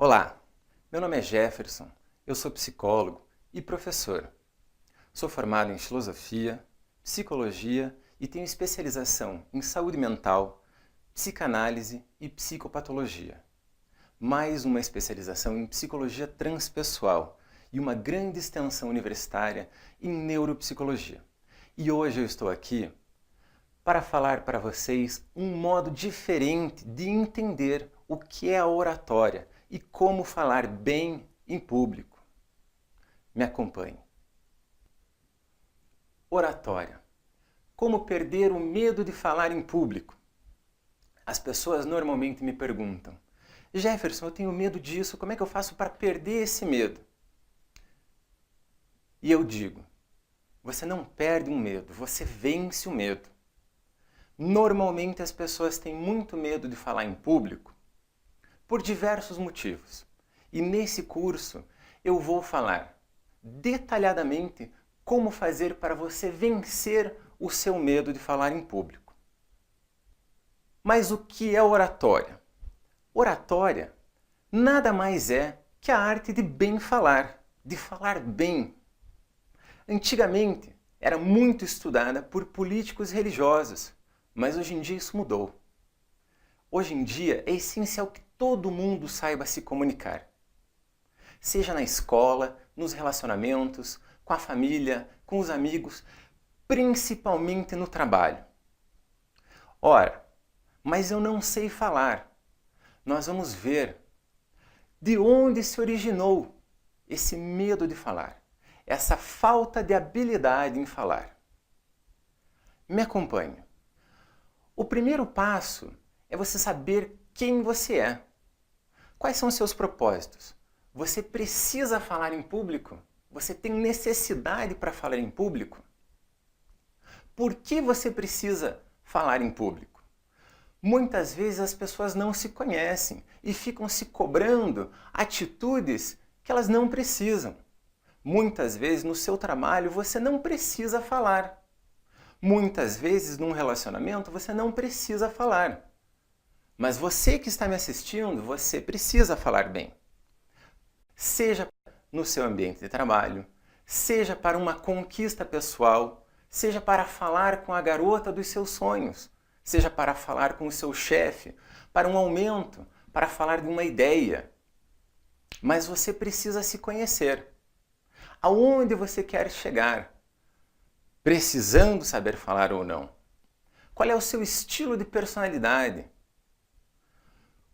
Olá, meu nome é Jefferson, eu sou psicólogo e professor. Sou formado em filosofia, psicologia e tenho especialização em saúde mental, psicanálise e psicopatologia. Mais uma especialização em psicologia transpessoal e uma grande extensão universitária em neuropsicologia. E hoje eu estou aqui para falar para vocês um modo diferente de entender o que é a oratória e como falar bem em público. Me acompanhe. Oratória. Como perder o medo de falar em público? As pessoas normalmente me perguntam: Jefferson, eu tenho medo disso, como é que eu faço para perder esse medo? E eu digo: você não perde um medo, você vence o medo. Normalmente as pessoas têm muito medo de falar em público por diversos motivos. E nesse curso eu vou falar detalhadamente como fazer para você vencer o seu medo de falar em público. Mas o que é oratória? Oratória nada mais é que a arte de bem falar, de falar bem. Antigamente era muito estudada por políticos religiosos, mas hoje em dia isso mudou. Hoje em dia é essencial que todo mundo saiba se comunicar. Seja na escola, nos relacionamentos, com a família, com os amigos, principalmente no trabalho. Ora, mas eu não sei falar. Nós vamos ver de onde se originou esse medo de falar, essa falta de habilidade em falar. Me acompanhe. O primeiro passo é você saber quem você é. Quais são os seus propósitos? Você precisa falar em público? Você tem necessidade para falar em público? Por que você precisa falar em público? Muitas vezes as pessoas não se conhecem e ficam se cobrando atitudes que elas não precisam. Muitas vezes no seu trabalho você não precisa falar. Muitas vezes num relacionamento você não precisa falar. Mas você que está me assistindo, você precisa falar bem. Seja no seu ambiente de trabalho, seja para uma conquista pessoal, seja para falar com a garota dos seus sonhos, seja para falar com o seu chefe, para um aumento, para falar de uma ideia. Mas você precisa se conhecer. Aonde você quer chegar? Precisando saber falar ou não? Qual é o seu estilo de personalidade?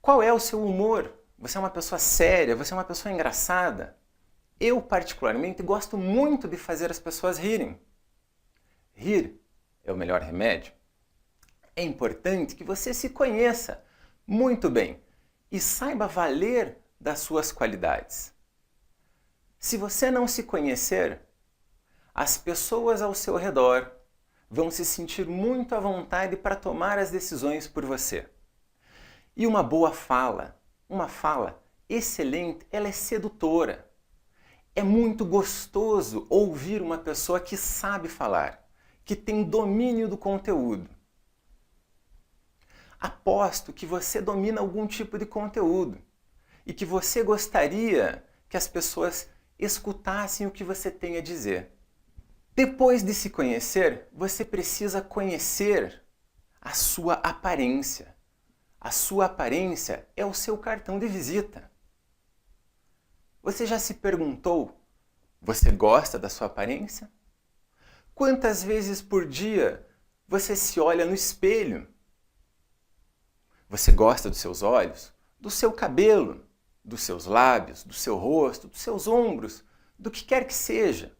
Qual é o seu humor? Você é uma pessoa séria? Você é uma pessoa engraçada? Eu, particularmente, gosto muito de fazer as pessoas rirem. Rir é o melhor remédio. É importante que você se conheça muito bem e saiba valer das suas qualidades. Se você não se conhecer, as pessoas ao seu redor vão se sentir muito à vontade para tomar as decisões por você. E uma boa fala, uma fala excelente, ela é sedutora. É muito gostoso ouvir uma pessoa que sabe falar, que tem domínio do conteúdo. Aposto que você domina algum tipo de conteúdo e que você gostaria que as pessoas escutassem o que você tem a dizer. Depois de se conhecer, você precisa conhecer a sua aparência. A sua aparência é o seu cartão de visita. Você já se perguntou: você gosta da sua aparência? Quantas vezes por dia você se olha no espelho? Você gosta dos seus olhos, do seu cabelo, dos seus lábios, do seu rosto, dos seus ombros, do que quer que seja?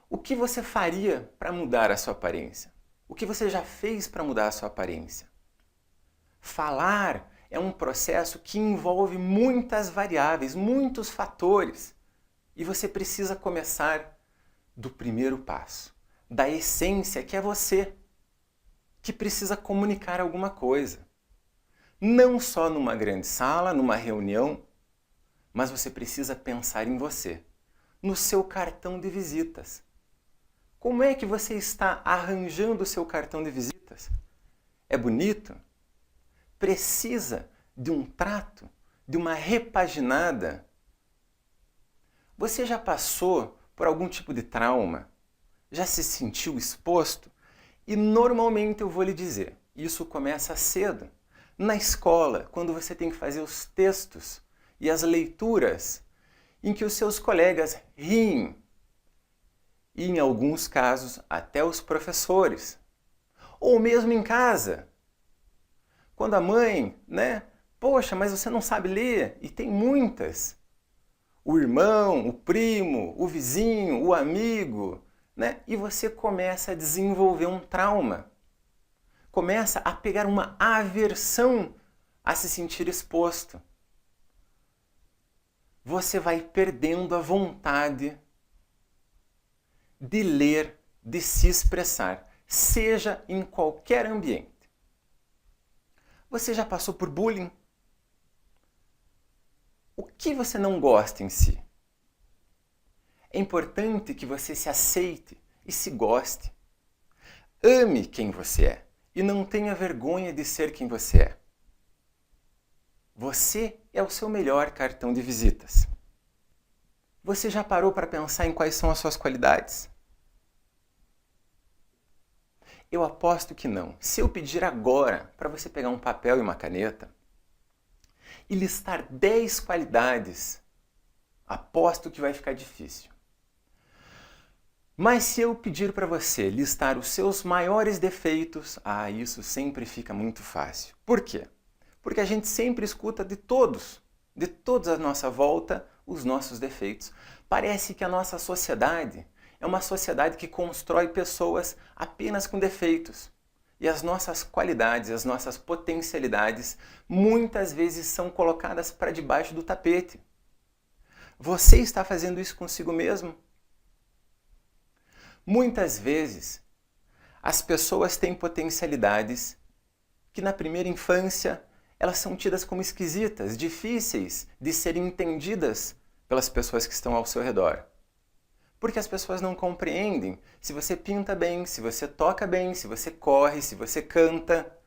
O que você faria para mudar a sua aparência? O que você já fez para mudar a sua aparência? Falar é um processo que envolve muitas variáveis, muitos fatores. E você precisa começar do primeiro passo, da essência que é você, que precisa comunicar alguma coisa. Não só numa grande sala, numa reunião, mas você precisa pensar em você, no seu cartão de visitas. Como é que você está arranjando o seu cartão de visitas? É bonito? Precisa de um trato, de uma repaginada. Você já passou por algum tipo de trauma? Já se sentiu exposto? E normalmente eu vou lhe dizer, isso começa cedo. Na escola, quando você tem que fazer os textos e as leituras, em que os seus colegas riem. E em alguns casos, até os professores. Ou mesmo em casa. Quando a mãe, poxa, mas você não sabe ler? E tem muitas. O irmão, o primo, o vizinho, o amigo, E você começa a desenvolver um trauma. Começa a pegar uma aversão a se sentir exposto. Você vai perdendo a vontade de ler, de se expressar, seja em qualquer ambiente. Você já passou por bullying? O que você não gosta em si? É importante que você se aceite e se goste. Ame quem você é e não tenha vergonha de ser quem você é. Você é o seu melhor cartão de visitas. Você já parou para pensar em quais são as suas qualidades? Eu aposto que não. Se eu pedir agora para você pegar um papel e uma caneta e listar 10 qualidades, aposto que vai ficar difícil. Mas se eu pedir para você listar os seus maiores defeitos, isso sempre fica muito fácil. Por quê? Porque a gente sempre escuta de todos à nossa volta, os nossos defeitos. Parece que a nossa sociedade é uma sociedade que constrói pessoas apenas com defeitos. E as nossas qualidades, as nossas potencialidades, muitas vezes são colocadas para debaixo do tapete. Você está fazendo isso consigo mesmo? Muitas vezes, as pessoas têm potencialidades que na primeira infância elas são tidas como esquisitas, difíceis de serem entendidas pelas pessoas que estão ao seu redor. Porque as pessoas não compreendem se você pinta bem, se você toca bem, se você corre, se você canta.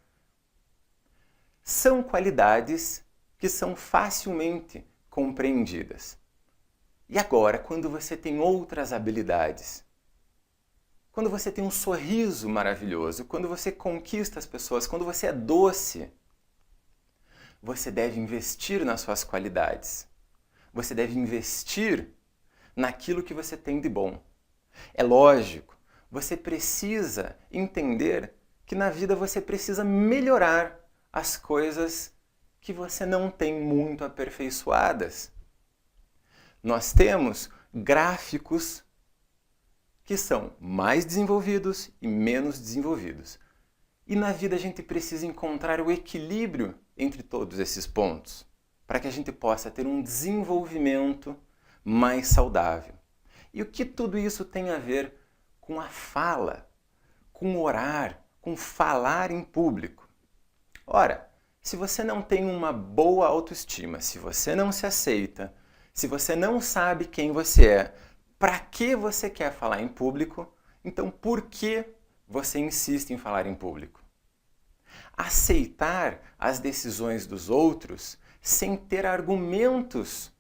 São qualidades que são facilmente compreendidas. E agora, quando você tem outras habilidades, quando você tem um sorriso maravilhoso, quando você conquista as pessoas, quando você é doce, você deve investir nas suas qualidades. Você deve investir naquilo que você tem de bom. É lógico, você precisa entender que na vida você precisa melhorar as coisas que você não tem muito aperfeiçoadas. Nós temos gráficos que são mais desenvolvidos e menos desenvolvidos. E na vida a gente precisa encontrar o equilíbrio entre todos esses pontos, para que a gente possa ter um desenvolvimento mais saudável. E o que tudo isso tem a ver com a fala, com orar, com falar em público? Ora, se você não tem uma boa autoestima, se você não se aceita, se você não sabe quem você é, para que você quer falar em público, então por que você insiste em falar em público? Aceitar as decisões dos outros sem ter argumentos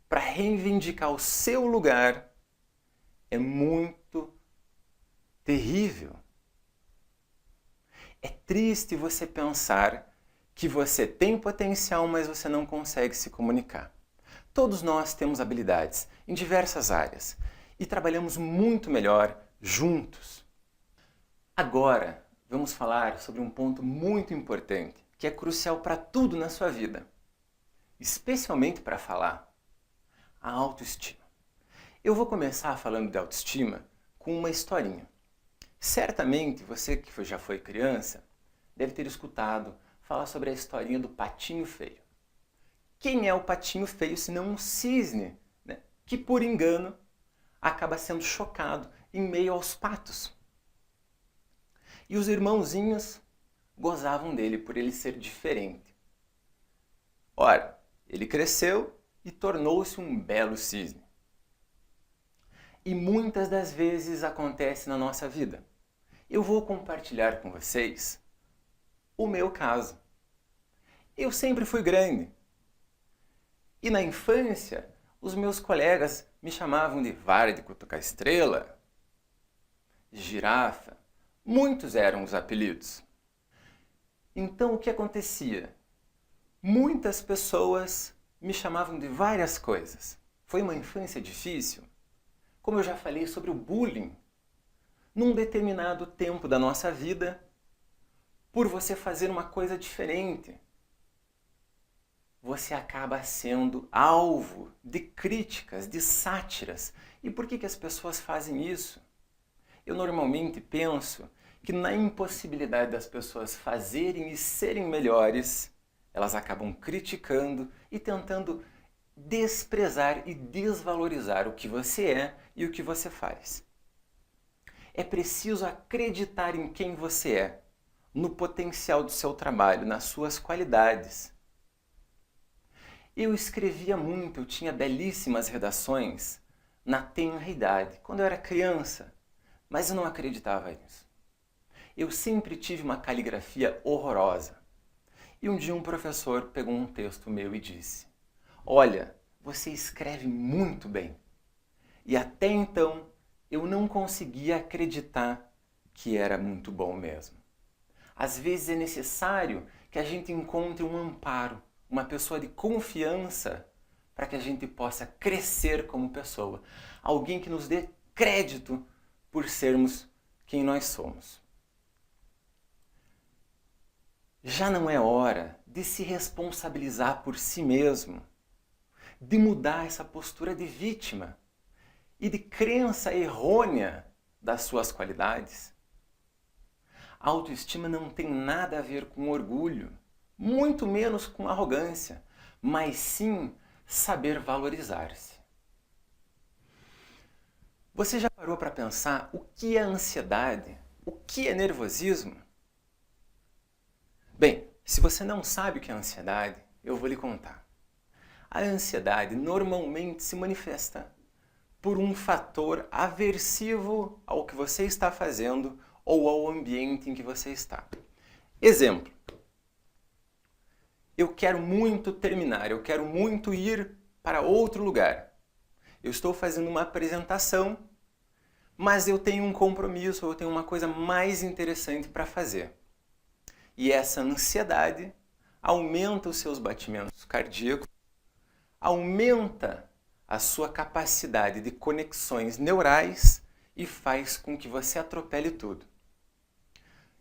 para reivindicar o seu lugar é muito terrível. É triste você pensar que você tem potencial, mas você não consegue se comunicar. Todos nós temos habilidades em diversas áreas e trabalhamos muito melhor juntos. Agora, vamos falar sobre um ponto muito importante, que é crucial para tudo na sua vida, especialmente para falar: a autoestima. Eu vou começar falando de autoestima com uma historinha. Certamente, você que já foi criança, deve ter escutado falar sobre a historinha do patinho feio. Quem é o patinho feio senão um cisne, que por engano acaba sendo chocado em meio aos patos? E os irmãozinhos gozavam dele por ele ser diferente. Ora, ele cresceu e tornou-se um belo cisne. E muitas das vezes acontece na nossa vida. Eu vou compartilhar com vocês o meu caso. Eu sempre fui grande. E na infância, os meus colegas me chamavam de vara de cutucar estrela, girafa. Muitos eram os apelidos. Então o que acontecia? Muitas pessoas me chamavam de várias coisas. Foi uma infância difícil. Como eu já falei sobre o bullying, num determinado tempo da nossa vida, por você fazer uma coisa diferente, você acaba sendo alvo de críticas, de sátiras. E por que as pessoas fazem isso? Eu normalmente penso que na impossibilidade das pessoas fazerem e serem melhores, elas acabam criticando e tentando desprezar e desvalorizar o que você é e o que você faz. É preciso acreditar em quem você é, no potencial do seu trabalho, nas suas qualidades. Eu escrevia muito, eu tinha belíssimas redações na tenra idade, quando eu era criança, mas eu não acreditava nisso. Eu sempre tive uma caligrafia horrorosa. E um dia um professor pegou um texto meu e disse: "Olha, você escreve muito bem." E até então eu não conseguia acreditar que era muito bom mesmo. Às vezes é necessário que a gente encontre um amparo, uma pessoa de confiança, para que a gente possa crescer como pessoa. Alguém que nos dê crédito por sermos quem nós somos. Já não é hora de se responsabilizar por si mesmo, de mudar essa postura de vítima e de crença errônea das suas qualidades? A autoestima não tem nada a ver com orgulho, muito menos com arrogância, mas sim saber valorizar-se. Você já parou para pensar o que é ansiedade? O que é nervosismo? Bem, se você não sabe o que é ansiedade, eu vou lhe contar. A ansiedade normalmente se manifesta por um fator aversivo ao que você está fazendo ou ao ambiente em que você está. Exemplo: eu quero muito terminar, eu quero muito ir para outro lugar. Eu estou fazendo uma apresentação, mas eu tenho um compromisso, eu tenho uma coisa mais interessante para fazer. E essa ansiedade aumenta os seus batimentos cardíacos, aumenta a sua capacidade de conexões neurais e faz com que você atropele tudo.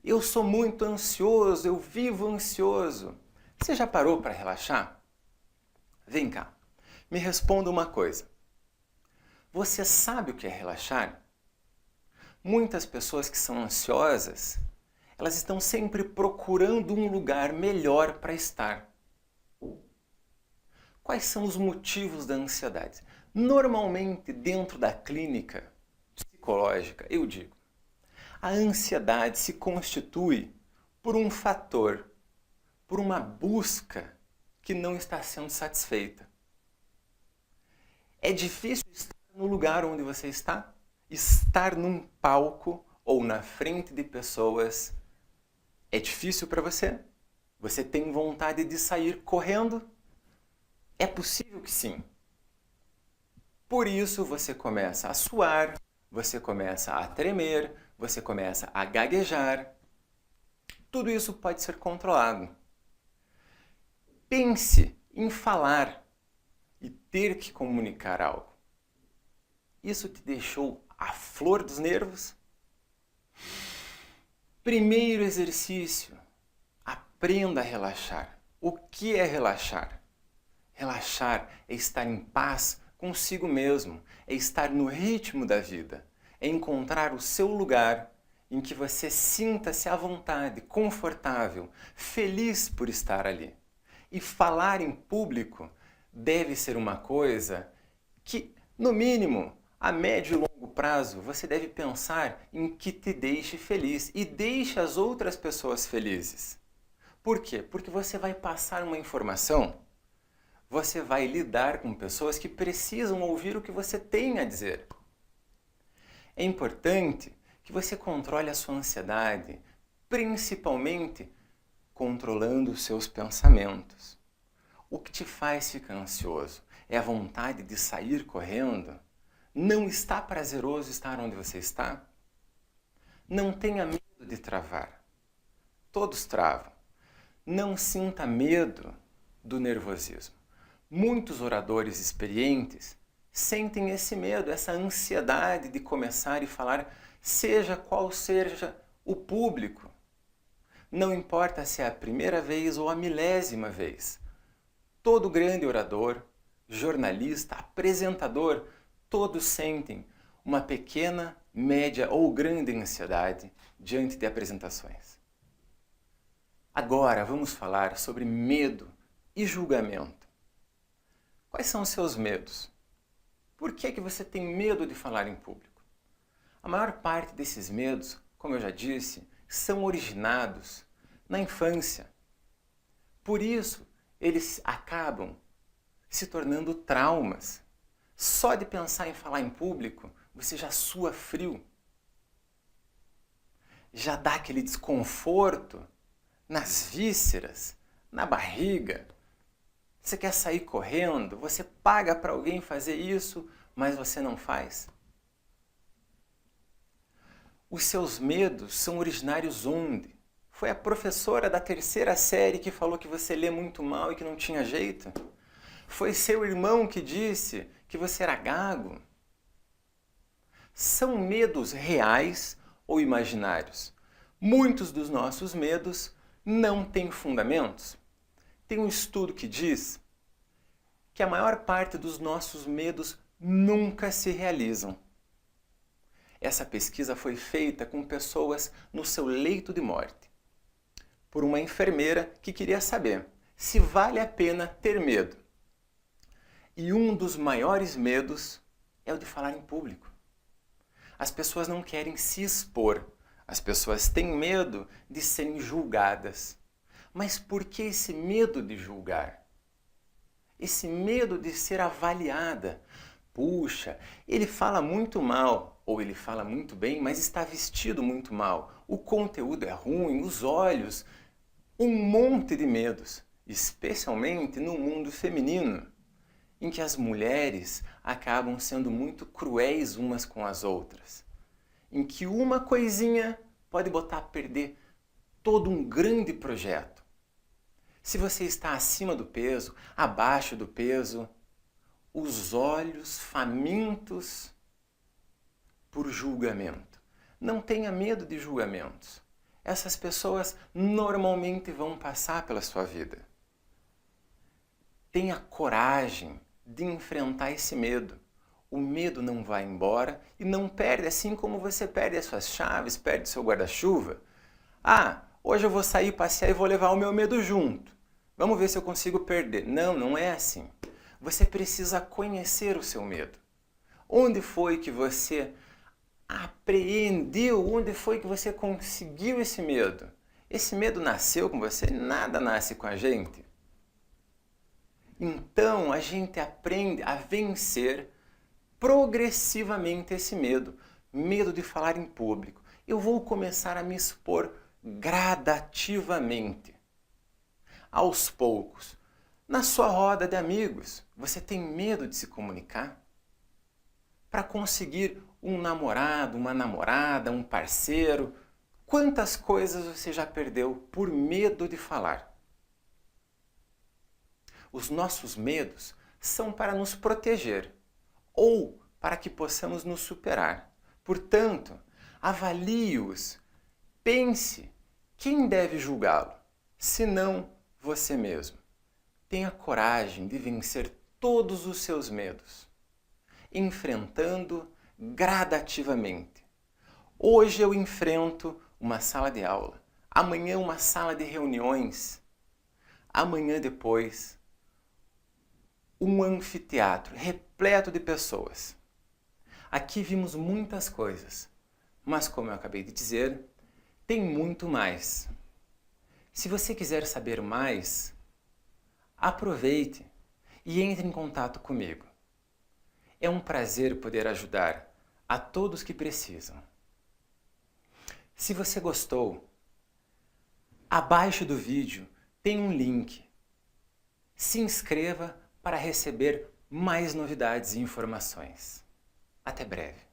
Eu sou muito ansioso, eu vivo ansioso. Você já parou para relaxar? Vem cá, me responda uma coisa. Você sabe o que é relaxar? Muitas pessoas que são ansiosas, elas estão sempre procurando um lugar melhor para estar. Quais são os motivos da ansiedade? Normalmente, dentro da clínica psicológica, eu digo, a ansiedade se constitui por um fator, por uma busca que não está sendo satisfeita. É difícil estar no lugar onde você está? Estar num palco ou na frente de pessoas é difícil para você? Você tem vontade de sair correndo? É possível que sim. Por isso você começa a suar, você começa a tremer, você começa a gaguejar. Tudo isso pode ser controlado. Pense em falar e ter que comunicar algo. Isso te deixou à flor dos nervos? Primeiro exercício, aprenda a relaxar. O que é relaxar? Relaxar é estar em paz consigo mesmo, é estar no ritmo da vida, é encontrar o seu lugar em que você sinta-se à vontade, confortável, feliz por estar ali. E falar em público deve ser uma coisa que, no mínimo, a médio e longo prazo, você deve pensar em que te deixe feliz e deixe as outras pessoas felizes. Por quê? Porque você vai passar uma informação, você vai lidar com pessoas que precisam ouvir o que você tem a dizer. É importante que você controle a sua ansiedade, principalmente controlando os seus pensamentos. O que te faz ficar ansioso? É a vontade de sair correndo? Não está prazeroso estar onde você está? Não tenha medo de travar. Todos travam. Não sinta medo do nervosismo. Muitos oradores experientes sentem esse medo, essa ansiedade de começar e falar, seja qual seja o público. Não importa se é a primeira vez ou a milésima vez. Todo grande orador, jornalista, apresentador, todos sentem uma pequena, média ou grande ansiedade diante de apresentações. Agora vamos falar sobre medo e julgamento. Quais são os seus medos? Por que você tem medo de falar em público? A maior parte desses medos, como eu já disse, são originados na infância. Por isso, eles acabam se tornando traumas. Só de pensar em falar em público, você já sua frio. Já dá aquele desconforto nas vísceras, na barriga. Você quer sair correndo, você paga para alguém fazer isso, mas você não faz. Os seus medos são originários onde? Foi a professora da 3ª série que falou que você lê muito mal e que não tinha jeito? Foi seu irmão que disse que você era gago? São medos reais ou imaginários? Muitos dos nossos medos não têm fundamentos. Tem um estudo que diz que a maior parte dos nossos medos nunca se realizam. Essa pesquisa foi feita com pessoas no seu leito de morte, por uma enfermeira que queria saber se vale a pena ter medo. E um dos maiores medos é o de falar em público. As pessoas não querem se expor, as pessoas têm medo de serem julgadas. Mas por que esse medo de julgar? Esse medo de ser avaliada? Puxa, ele fala muito mal, ou ele fala muito bem, mas está vestido muito mal. O conteúdo é ruim, os olhos, um monte de medos, especialmente no mundo feminino, em que as mulheres acabam sendo muito cruéis umas com as outras, em que uma coisinha pode botar a perder todo um grande projeto. Se você está acima do peso, abaixo do peso, os olhos famintos por julgamento. Não tenha medo de julgamentos. Essas pessoas normalmente vão passar pela sua vida. Tenha coragem de enfrentar esse medo. O medo não vai embora e não perde, assim como você perde as suas chaves, perde seu guarda-chuva. Ah, hoje eu vou sair, passear e vou levar o meu medo junto. Vamos ver se eu consigo perder. Não, não é assim. Você precisa conhecer o seu medo. Onde foi que você apreendeu? Onde foi que você conseguiu esse medo? Esse medo nasceu com você? Nada nasce com a gente. Então, a gente aprende a vencer progressivamente esse medo. Medo de falar em público. Eu vou começar a me expor gradativamente. Aos poucos. Na sua roda de amigos, você tem medo de se comunicar? Para conseguir um namorado, uma namorada, um parceiro, quantas coisas você já perdeu por medo de falar? Os nossos medos são para nos proteger ou para que possamos nos superar. Portanto, avalie-os, pense quem deve julgá-lo, se não você mesmo. Tenha coragem de vencer todos os seus medos, enfrentando gradativamente. Hoje eu enfrento uma sala de aula, amanhã uma sala de reuniões, amanhã depois um anfiteatro repleto de pessoas. Aqui vimos muitas coisas, mas como eu acabei de dizer, tem muito mais. Se você quiser saber mais, aproveite e entre em contato comigo. É um prazer poder ajudar a todos que precisam. Se você gostou, abaixo do vídeo tem um link. se inscreva para receber mais novidades e informações. Até breve!